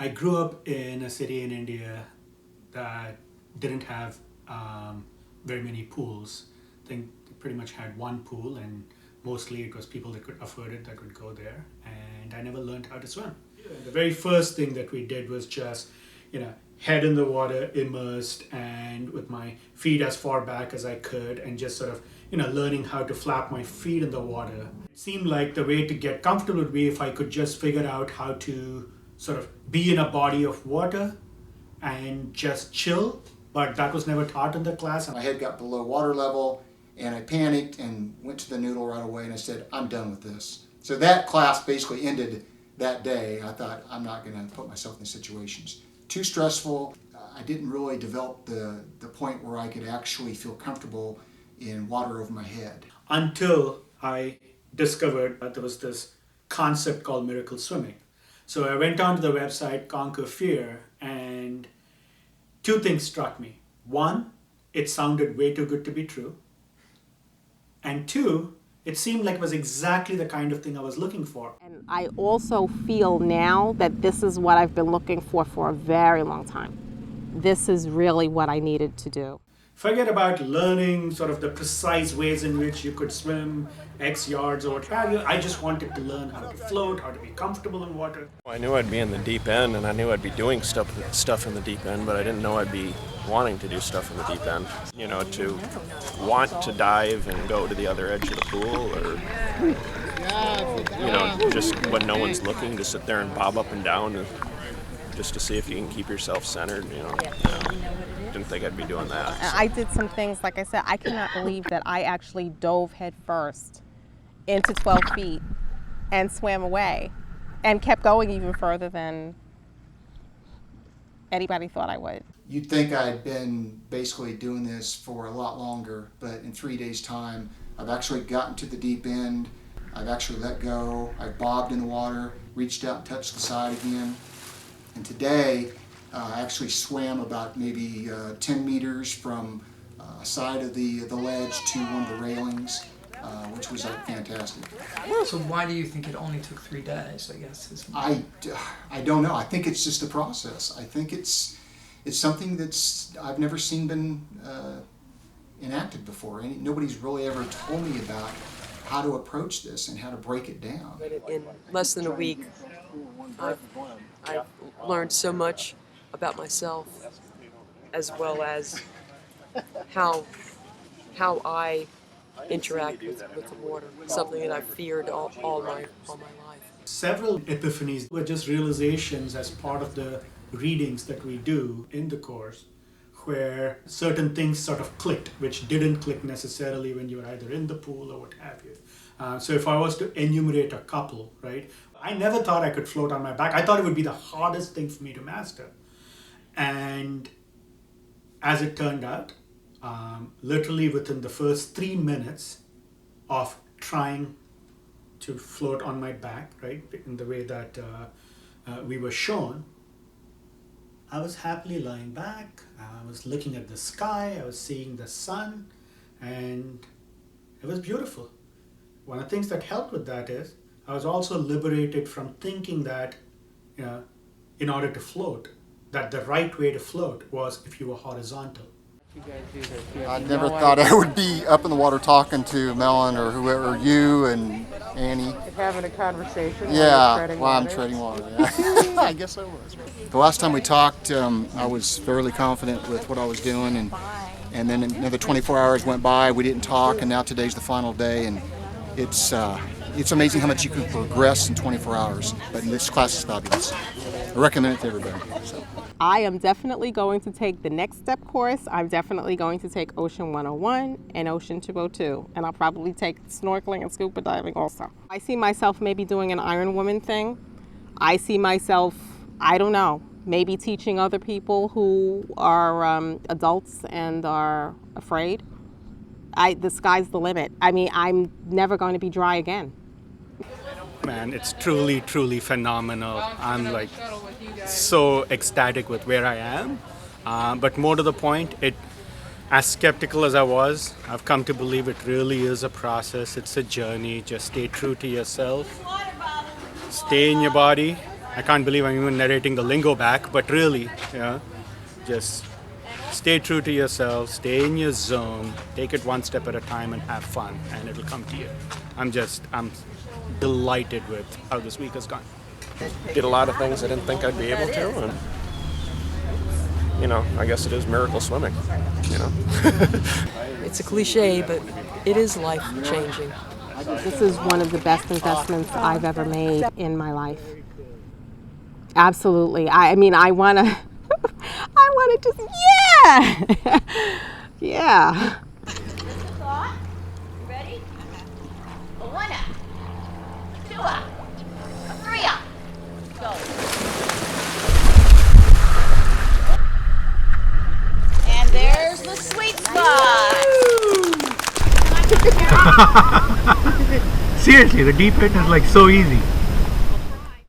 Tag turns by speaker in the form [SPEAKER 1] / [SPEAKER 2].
[SPEAKER 1] I grew up in a city in India that didn't have very many pools. I think they pretty much had one pool, and mostly it was people that could afford it that would go there. And I never learned how to swim. The very first thing that we did was just, head in the water, immersed, and with my feet as far back as I could, and just sort of, learning how to flap my feet in the water. It seemed like the way to get comfortable would be if I could just figure out how to sort of be in a body of water and just chill, but that was never taught in the class.
[SPEAKER 2] My head got below water level, and I panicked and went to the noodle right away, and I said, I'm done with this. So that class basically ended that day. I thought, I'm not going to put myself in these situations. Too stressful. I didn't really develop the point where I could actually feel comfortable in water over my head.
[SPEAKER 1] Until I discovered that there was this concept called miracle swimming. So I went onto the website Conquer Fear, and two things struck me. One, it sounded way too good to be true. And two, it seemed like it was exactly the kind of thing I was looking for.
[SPEAKER 3] And I also feel now that this is what I've been looking for a very long time. This is really what I needed to do.
[SPEAKER 1] Forget about learning sort of the precise ways in which you could swim X yards or what have you. I just wanted to learn how to float, how to be comfortable in water.
[SPEAKER 4] I knew I'd be in the deep end, and I knew I'd be doing stuff in the deep end, but I didn't know I'd be wanting to do stuff in the deep end. To want to dive and go to the other edge of the pool, or just when no one's looking, to sit there and bob up and down, just to see if you can keep yourself centered. Didn't think I'd be doing that.
[SPEAKER 3] So. I did some things, like I said, I cannot believe that I actually dove head first into 12 feet and swam away and kept going even further than anybody thought I would.
[SPEAKER 2] You'd think I'd been basically doing this for a lot longer, but in 3 days' time, I've actually gotten to the deep end. I've actually let go. I bobbed in the water, reached out and touched the side again. And today, I actually swam about maybe 10 meters from a side of the ledge to one of the railings, which was fantastic.
[SPEAKER 5] So why do you think it only took 3 days, I guess?
[SPEAKER 2] I don't know. I think it's just a process. I think it's something that's I've never seen been enacted before. Nobody's really ever told me about how to approach this and how to break it down.
[SPEAKER 6] In less than a week, I've learned so much about myself, as well as how I interact with the water, something that I've feared all my life.
[SPEAKER 1] Several epiphanies were just realizations as part of the readings that we do in the course, where certain things sort of clicked, which didn't click necessarily when you were either in the pool or what have you. So if I was to enumerate a couple, right, I never thought I could float on my back. I thought it would be the hardest thing for me to master. And as it turned out, literally within the first 3 minutes of trying to float on my back, right, in the way that we were shown, I was happily lying back. I was looking at the sky. I was seeing the sun, and it was beautiful. One of the things that helped with that is I was also liberated from thinking that, in order to float, that the right way to float was if you were horizontal.
[SPEAKER 2] I never thought I would be up in the water talking to Melon or whoever, you and Annie.
[SPEAKER 3] Having a conversation
[SPEAKER 2] While I'm treading water. Yeah. I guess I was. The last time we talked, I was fairly confident with what I was doing, and then another 24 hours went by. We didn't talk, and now today's the final day, and it's amazing how much you can progress in 24 hours. But this class is fabulous. I recommend it to everybody. So.
[SPEAKER 3] I am definitely going to take the Next Step course. I'm definitely going to take Ocean 101 and Ocean 202, and I'll probably take snorkeling and scuba diving also. I see myself maybe doing an Iron Woman thing. I see myself, I don't know, maybe teaching other people who are adults and are afraid. The sky's the limit. I mean, I'm never going to be dry again.
[SPEAKER 1] Man, it's truly, truly phenomenal. I'm like so ecstatic with where I am. But more to the point, as skeptical as I was, I've come to believe it really is a process. It's a journey. Just stay true to yourself. Stay in your body. I can't believe I'm even narrating the lingo back, but really, just stay true to yourself, stay in your zone, take it one step at a time and have fun, and it'll come to you. I'm delighted with how this week has gone.
[SPEAKER 4] Did a lot of things I didn't think I'd be able to, and I guess it is miracle swimming.
[SPEAKER 6] It's a cliche, but it is life changing.
[SPEAKER 3] This is one of the best investments I've ever made in my life. Absolutely. I mean, I want to just, yeah.
[SPEAKER 7] Ready? A 1-up, 2-up, a 3-up. Go. And there's the sweet spot.
[SPEAKER 1] Seriously, the deep end is like so easy.